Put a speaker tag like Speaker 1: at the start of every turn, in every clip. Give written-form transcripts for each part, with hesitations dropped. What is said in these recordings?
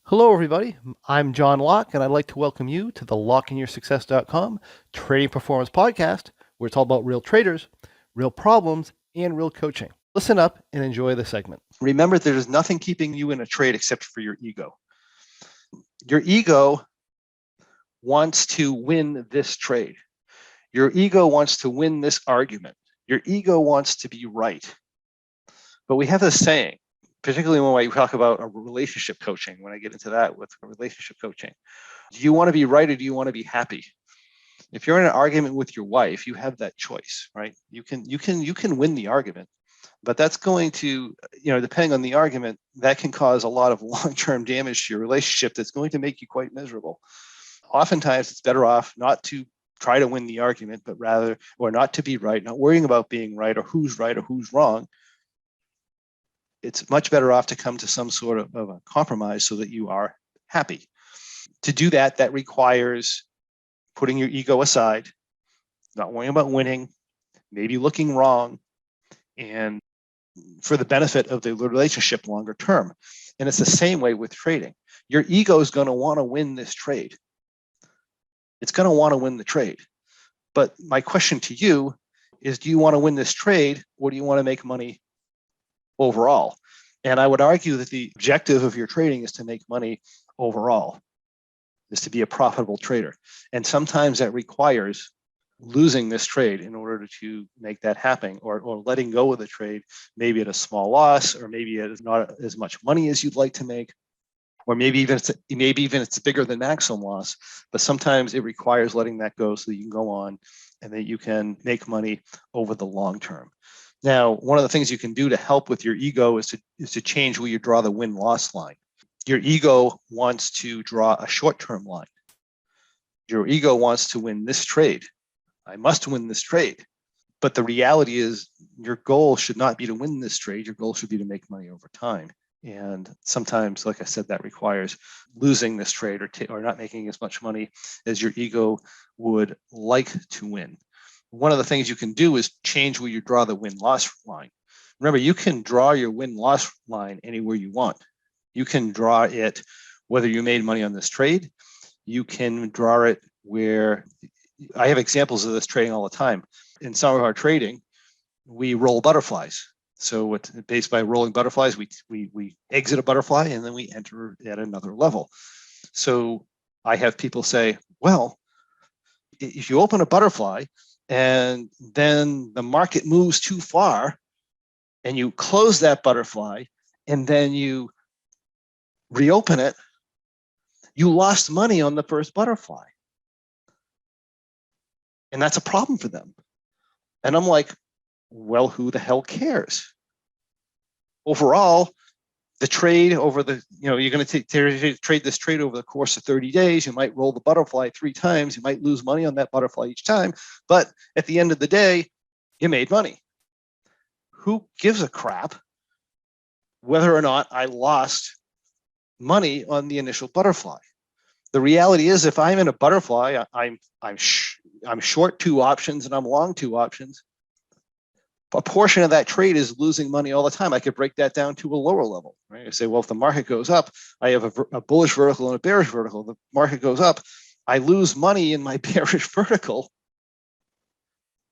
Speaker 1: Hello, everybody. I'm John Locke, and I'd like to welcome you to the LockeInYourSuccess.com Trading Performance Podcast, where it's all about real traders, real problems, and real coaching. Listen up and enjoy the segment.
Speaker 2: Remember, there is nothing keeping you in a trade except for your ego. Your ego wants to win this trade. Your ego wants to win this argument. Your ego wants to be right. But we have this saying, particularly when we talk about a relationship coaching, when I get into that with relationship coaching, do you want to be right or do you want to be happy? If you're in an argument with your wife, you have that choice, right? You can win the argument, but that's going to, depending on the argument, that can cause a lot of long-term damage to your relationship that's going to make you quite miserable. Oftentimes, it's better off not to try to win the argument, but rather, or not to be right, not worrying about being right or who's wrong. It's much better off to come to some sort of a compromise so that you are happy. To do that, that requires putting your ego aside, not worrying about winning, maybe looking wrong, and for the benefit of the relationship longer term. And it's the same way with trading. Your ego is going to want to win this trade. It's going to want to win the trade. But my question to you is, do you want to win this trade or do you want to make money overall? And I would argue that the objective of your trading is to make money overall, is to be a profitable trader. And sometimes that requires losing this trade in order to make that happen, or letting go of the trade, maybe at a small loss, or maybe at not as much money as you'd like to make, or maybe even it's bigger than maximum loss. But sometimes it requires letting that go so that you can go on and that you can make money over the long term. Now, one of the things you can do to help with your ego is to change where you draw the win-loss line. Your ego wants to draw a short-term line. Your ego wants to win this trade. I must win this trade. But the reality is your goal should not be to win this trade. Your goal should be to make money over time. And sometimes, like I said, that requires losing this trade or not making as much money as your ego would like to win. One of the things you can do is change where you draw the win-loss line. Remember, you can draw your win-loss line anywhere you want. You can draw it whether you made money on this trade. You can draw it where, I have examples of this trading all the time. In some of our trading, we roll butterflies. So based by rolling butterflies, we exit a butterfly and then we enter at another level. So I have people say, well, if you open a butterfly and then the market moves too far and you close that butterfly and then you reopen it, you lost money on the first butterfly. And that's a problem for them. And I'm like, well, who the hell cares? Overall, the trade over the, you're going to trade this trade over the course of 30 days. You might roll the butterfly 3 times. You might lose money on that butterfly each time. But at the end of the day, you made money. Who gives a crap whether or not I lost money on the initial butterfly? The reality is, if I'm in a butterfly, I'm short 2 options and I'm long 2 options. A portion of that trade is losing money all the time. I could break that down to a lower level, right? I say, well, if the market goes up, I have a bullish vertical and a bearish vertical. The market goes up, I lose money in my bearish vertical.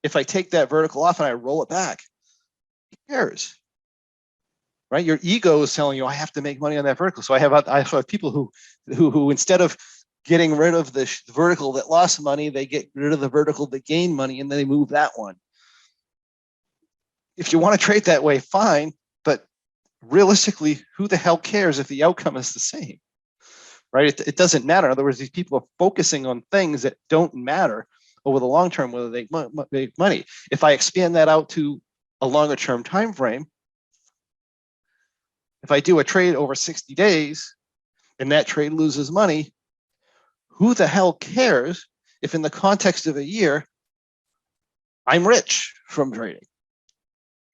Speaker 2: If I take that vertical off and I roll it back, who cares? Right? Your ego is telling you, I have to make money on that vertical. So I have people who instead of getting rid of the vertical that lost money, they get rid of the vertical that gained money, and then they move that one. If you want to trade that way, fine. But realistically, who the hell cares if the outcome is the same? Right? It doesn't matter. In other words, these people are focusing on things that don't matter over the long term, whether they make money. If I expand that out to a longer term time frame, if I do a trade over 60 days and that trade loses money, who the hell cares if in the context of a year, I'm rich from trading?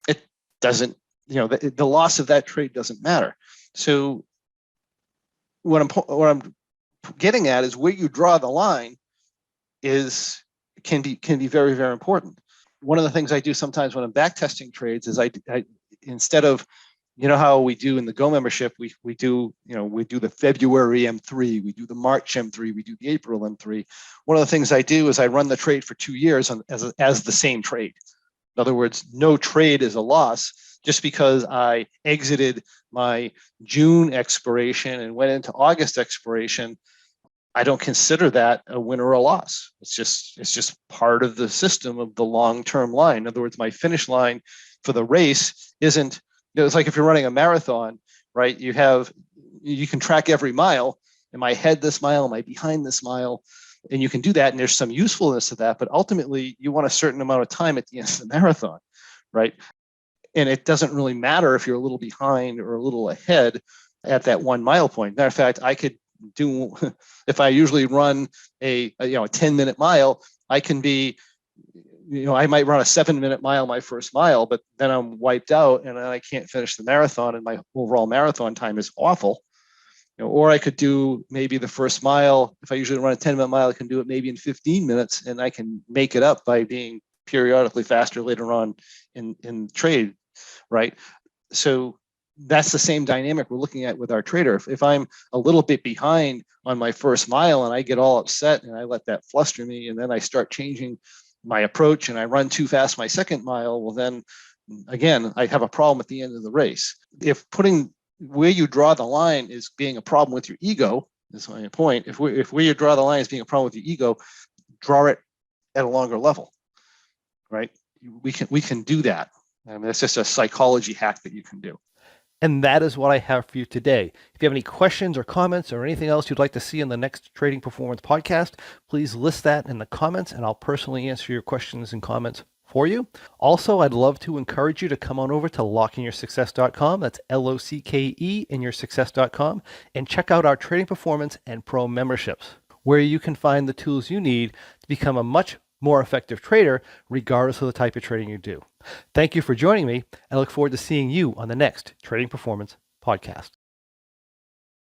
Speaker 2: It doesn't, the loss of that trade doesn't matter. So what I'm getting at is where you draw the line can be very, very important. One of the things I do sometimes when I'm back testing trades is I instead of You know how we do in the Go membership, we do, we do the February M3, we do the March M3, we do the April M3. One of the things I do is I run the trade for 2 years as the same trade. In other words, no trade is a loss. Just because I exited my June expiration and went into August expiration, I don't consider that a win or a loss. It's just part of the system of the long-term line. In other words, my finish line for the race isn't, it's like if you're running a marathon, right? You can track every mile. Am I ahead this mile? Am I behind this mile? And you can do that, and there's some usefulness to that, but ultimately you want a certain amount of time at the end of the marathon, right? And it doesn't really matter if you're a little behind or a little ahead at that 1 mile point. Matter of fact, I could do, if I usually run a 10-minute mile, I can be, I might run a 7-minute mile my first mile, but then I'm wiped out and I can't finish the marathon and my overall marathon time is awful. Or I could do maybe the first mile. If I usually run a 10-minute mile, I can do it maybe in 15 minutes and I can make it up by being periodically faster later on in trade, right? So that's the same dynamic we're looking at with our trader. If I'm a little bit behind on my first mile and I get all upset and I let that fluster me, and then I start changing my approach and I run too fast my second mile, well, then again, I have a problem at the end of the race. If putting where you draw the line is being a problem with your ego, is my point. If where you draw the line is being a problem with your ego, draw it at a longer level, right? We can do that. I mean, it's just a psychology hack that you can do.
Speaker 1: And that is what I have for you today. If you have any questions or comments or anything else you'd like to see in the next Trading Performance podcast, please list that in the comments and I'll personally answer your questions and comments for you. Also, I'd love to encourage you to come on over to lockeinyoursuccess.com. That's LOCKE in yoursuccess.com, and check out our Trading Performance and Pro memberships, where you can find the tools you need to become a much more effective trader, regardless of the type of trading you do. Thank you for joining me. I look forward to seeing you on the next Trading Performance podcast.